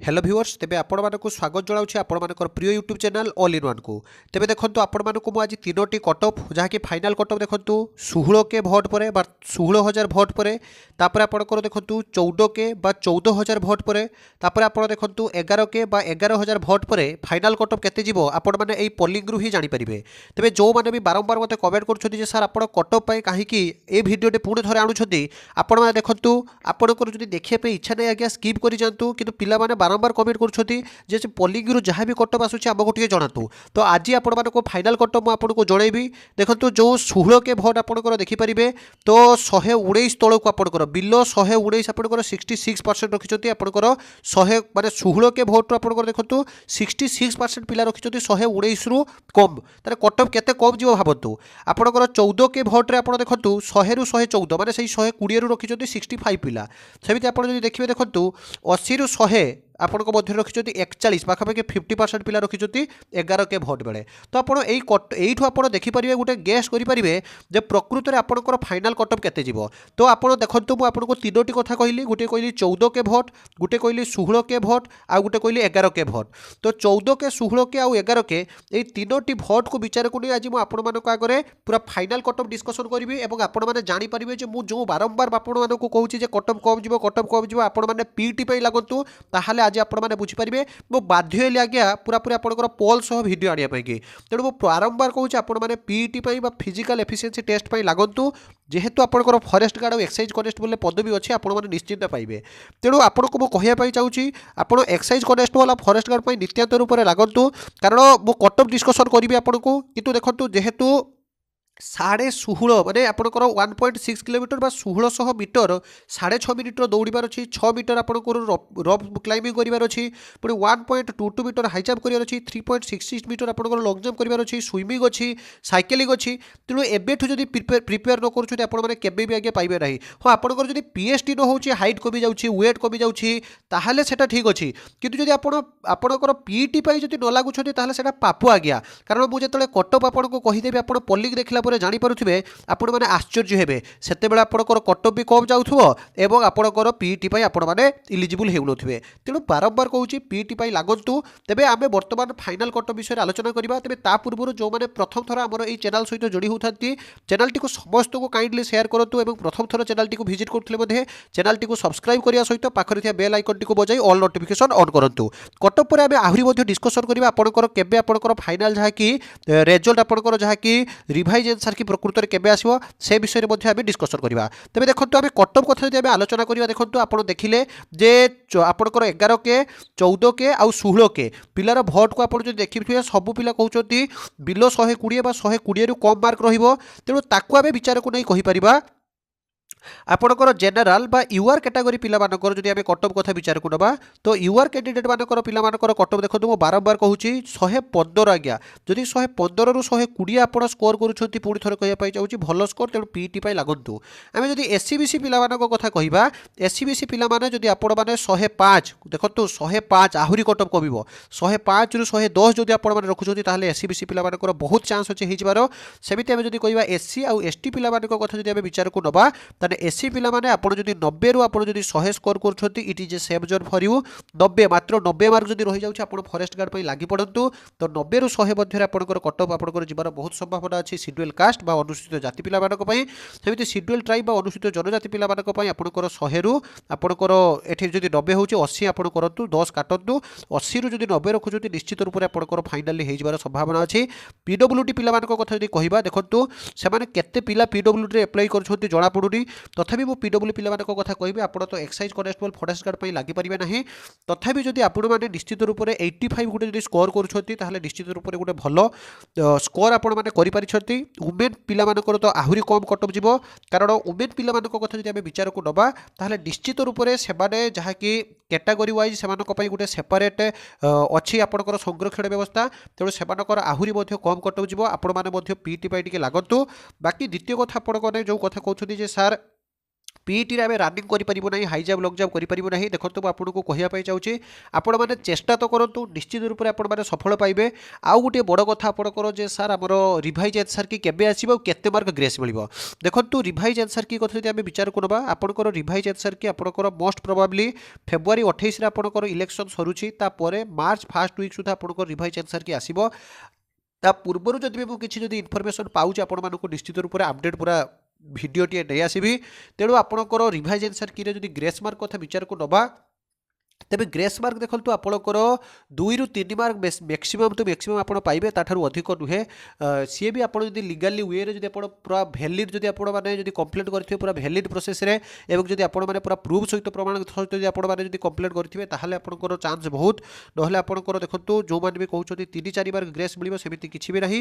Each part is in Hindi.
हेलो व्यूअर्स तेबे आपण मानक स्वागत जनाऊँ आपण मानकर प्रिय YouTube channel all in one को। तेबे देखो आपण मानक मुझे तीनोटी कटअफ जहाँकि फाइनाल कटअफ देखो 16 के भोट पर 16,000 भोट पर तापर आपंकर देखो 14 के 14,000 भोट पर तापर आप देखो 11 के 11,000 भोट पर फाइनाल कटअफ केते जीवो आपण माने एई पोलिंग रु ही जानि परिबे। तेबे जो माने भी बारंबार मते कमेंट करछथि जे सर आपण कटअफ पई काहेकि ए भिडियोटे पुणी थरे आणुछथि आपण माने देखंतु आपणकर जदि देखिया पे इच्छा नै आज्ञा स्किप करि जांतु किंतु पिला माने बारंबार कमेंट करुछथि जे पोलिंग रु जहाँ भी कटअफ आसुछि आमको टिके जणातु। तो आज आपण मानको फाइनाल कटअफ आपको जनइबी। देखंतु जो 16 के भोट आपणकर देखि परिबे तो 119 तळकु आपणकर बिलो 119 आपणकर 66% रखिछथि आपणकर 100 माने 16 के भोट आपणकर देखंतु 66% पिला रखिछथि 119 रु कम तार कटअफ केते कम जीव भाबंतु। आपणकर 14 के भोट रे आपण देखंतु 100 रु 114 माने सही 120 रु रखिछथि 65 पिला। सेमिति आपण जदि देखिबे देखंतु 80 रु 100 आपण मध्य रखिछथि 41 पाखापाखि 50% पिला रखिछथि 11 के भोट बेले। तो आपण एइठु आपण देखि परिबे गुटे गेस करि परिबे जे प्रकृत रे आपणकर फाइनाल कटअफ केते जीवो। तो आपण देखंतु मु आपनको तीनोटी कथा कहिली गुटे कहिली 14 के भोट गुटे कहिली 16 के भोट आ गुटे कहिली 11 के भोट। तो 14 के 16 के आ 11 के एई तीनोटी भोट को विचार को आज मु आपण मानको आगरे पूरा फाइनाल कटअफ डिस्कशन करिवि एवं आपण माने जानि परिबे जे मु जो बारंबार आपण मानको कहूची जे कटअफ कम जीवो आपण माने पीटी पई लागंतु ताहाले आज आपण माने बुझी परिबे मो बाध्य हेली आज्ञा पूरा पूरी आपनकर पोल सह वीडियो आनिया पई कि तेणु मो बारंबार कहूची आपण माने पीटी पई बा फिजिकल एफिशिएंसी टेस्ट पई लागंतु जेहेतु आपनकर फॉरेस्ट गार्ड और एक्साइज कनेस्टेबल पदवी अच्छी आपण माने निश्चिंत पाइबे। तेणु आपनको मो कहिया पई चाहूची आपण एक्साइज कनेस्टेबल और फॉरेस्ट गार्ड पई नित्यांत रूप में लागंतु कारण मो कटअफ डिस्कशन करिवि आपनको किंतु देखंतु जेहेतु 16.5 माने आपनकर 1.6 किलोमीटर बा 1600 मीटर 6.5 मिनिट दौड़बार अच्छी 6 मीटर आपनकर रॉक क्लाइंबिंग करिवार अच्छी पुणी 1.22 मीटर हाई जंप करिवार अच्छी 3.66 मीटर आपनकर लॉन्ग जंप करिवार अच्छी स्विमिंग अच्छी साइकेलिंग अच्छी। तेणु एबेठु जदि प्रिपेयर न करूछथि आपण माने केबे भी आगे पाइबे नाही। हाँ आपनकर जदि पीएचडी न होउची हाइट कमी जाउची वेट कमी जाउची ताहाले सेटा ठीक अछि किंतु जदि आपनकर पीटी पई जदि न लागुछथि ताहाले सेटा पापु आज्ञा। कारण मु जेतले कटअप आपनको कहिदेबी आपण पोलिंग देखला जानी पारुथिबे आपण माने आश्चर्य हेबे सेतेबेला आपणकर कटअफ भी कम जाउथबो एवं आपणकर पीटी पई आपण माने इलिजिबल हेउनथिबे। तेणु बारंबार कहूची पीटी पई लागंतु। तेबे आमे वर्तमान फाइनल कटअफ विषय आलोचना करिबा। तेबे ता पूर्व जो माने प्रथम थर हमर एई चैनल सहित जोड़ी होथांती चैनल टी को समस्त को काइंडली शेयर करंतु एवं प्रथम थर चैनल टी को विजिट करथिले मध्ये चैनल टी को सब्सक्राइब करिया सहित पाखरे थिया बेल आइकन टी को बजाई ऑल नोटिफिकेशन ऑन करंतु। कटअफ पर आमे आहुरी मध्ये डिस्कशन करिबा आपणकर केबे आपणकर फाइनल जहा कि रिजल्ट आपणकर जहा कि रिवाइज आंसर कि प्रकृत में केबे आसीबो से विषय रे आमे डिस्कशन करिबा। तबे देखंतु आमे कटअफ कथा जदि आमे आलोचना करिबा देखंतु आपण देखिले जे आपणकर 11 के 14 के आ 16 के पिलार भोट को आपण जदि देखिबे सब पिला कहउचंती बिलो 120 बा 120 रु कम मार्क रहिबो। तेणु ताकू आमे विचार को नै कहि परिबा आपणकर जेनेल बा यूआर कैटेगरी पिला मानकर जदि आमे कटअफ कथा विचार को नबा तो यूआर कैंडिडेट मानकर पिला मानकर कटअफ देखंतु मो बारंबार कहूची 115 आज्ञा जदि 115 रु 120 आपण स्कोर करूछंती पुणी थरे कहिया पाई जाउची भलो स्कोर। तेणु पीटी पाई लागंतु। आमे जदि एससीबीसी पिला मानक कथा कहिबा एससीबीसी पिला माने जदि आपण माने 105 देखंतु 105 आहुरी कटअफ कमिबो 105 रु 110 जदि आपण माने रखुछंती ताहाले एससीबीसी पिला मानकर बहुत चांस अछि हि जिबारो। सेमिति आमे जदि कहिबा एससी आ एसटी पिला मानक कथा जदि आमे विचार को नबा एससी पिला माने आपण जदि 90 रु आपण जदि 100 स्कोर करछथि it is a safe zone for you 90 मात्र 90 मार्क जदि रहि जाउछि आपण फॉरेस्ट गार्ड पई लागि पड़ंतु। तो 90 रु 100 मध्य रे आपणकर कटअफ आपणकर जीवार बहुत संभावना अछि शेड्यूल कास्ट बा अनुसूचित जाति पिला मानक पई। सेमिति शेड्यूल ट्राइब बा अनुसूचित जनजाति पिला मानक पई आपणकर 100 रु आपणकर एठी जदि 90 होछि 80 आपण करंतु 10 काटंतु 80 रु जदि 90 रखुछथि निश्चित रूप रे आपणकर फाइनली हे जीवार संभावना अछि। पीडब्ल्यूडी पिला मानक कथा जदि कहिबा देखंतु से माने केते पिला पीडब्ल्यूडी रे अप्लाई करछथि जणा पडुनी। तथापि मो पीडब्ल्यू पिला मानक कथा कहिबे आपण तो एक्साइज कनेस्टेबल फॉरेस्ट गार्ड पई लागि परिबे नाही। तथापि जदि आपण माने निश्चित रूप रे 85 गुटे जदि स्कोर करूछथि ताहाले निश्चित रूप रे गुटे भलो स्कोर आपण माने करि परिछथि। वुमेन पिला मानकर तो आहुरी कम कटअफ जीवो कारण वुमेन पिला मानक कथा जदि आमे विचार को नबा ताहाले निश्चित रूप रे सेमाने जहा कि कैटेगरी वाइज सेमानक पई गुटे सेपरेट अछि आपणकर संरक्षण व्यवस्था। तेणु सेमानकर आहुरी मध्ये कम कटअफ जीवो आपण माने मध्ये पीटी पई टिके लागंतु। बाकी द्वितीय कथा आपण जो कथा कहउछथि जे सर पीईटी रे रनिंग करिपरिबो नाही हाई जंप लॉन्ग जंप करिपरिबो नाही देखंतु मु आपनको कहिया पई चाहूची आपण माने चेष्टा तो करंतु निश्चित रूप रे आपण माने सफल पाइबे आउ गोटे बड़ कथा आपणकर जे सार आमर रिभाइज आंसर की केबे आसीबो केते मार्क ग्रेस मिलिबो देखंतु रिभाइज आंसर की कथा जदि आमे विचार करबा आपणकर रिभाइज आंसर की आपणकर मोस्ट प्रोबेबली फेब्रुआरी 28 रे आपणकर इलेक्शन सरुची ता परे मार्च फर्स्ट वीक सुधा आपणकर रिभाइज आंसर की आसीबो ता पूर्वरु जदि मु किछि जदि इन्फॉर्मेशन पाउची आपण मानको निश्चित रूप रे अपडेट पूरा भिडियोटी नहीं आसबि तेणु आपणकर रिभाइज आंसर की जदि ग्रेस मार्क कथा विचार को नबा तेबे ग्रेस मार्क देखो आपणकर 2 रु 3 मार्क मैक्सिमम तो मैक्सिमम आप पाइबे ताठारु अधिक नुहे सी भी आप लीगाली वे रे पूरा भैलिड जब आप कंप्लेट करेंगे पूरा भैलिड प्रोसेस रे एवं जब आप पूरा प्रूफ सहित प्रमाण सहित जब आप कंप्लेट करेंगे ताहले आपणकर चांस बहुत नहले आपणकर देखो जो मैंने भी कहते 3-4 मार्क ग्रेस मिल सेमती किसी भी ना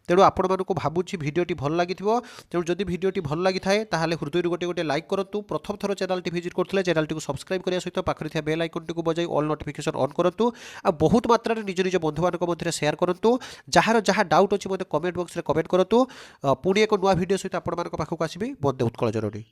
तेणु आपण मानक भावुची भिडियोटी भल लगी तेणु जदि भिडियोटी भल लगी थाए ताहले हृदय गोटे गोटे लाइक करूँ प्रथम थर चैनल विजिट करते चैनल टी सब्सक्राइब करने सहित पाखे बेल आइकन टी बजाई ऑल नोटिफिकेशन ऑन करंतु आ बहुत मात्रा रे निज निज बंधु मानक मध्य शेयर करंतु जहार जहाँ डाउट अछि मते कमेंट बॉक्स रे कमेंट करंतु पुणी एक नुआ वीडियो सहित आपण मानक पाखक आसीबी बंदे उत्कल जरनी।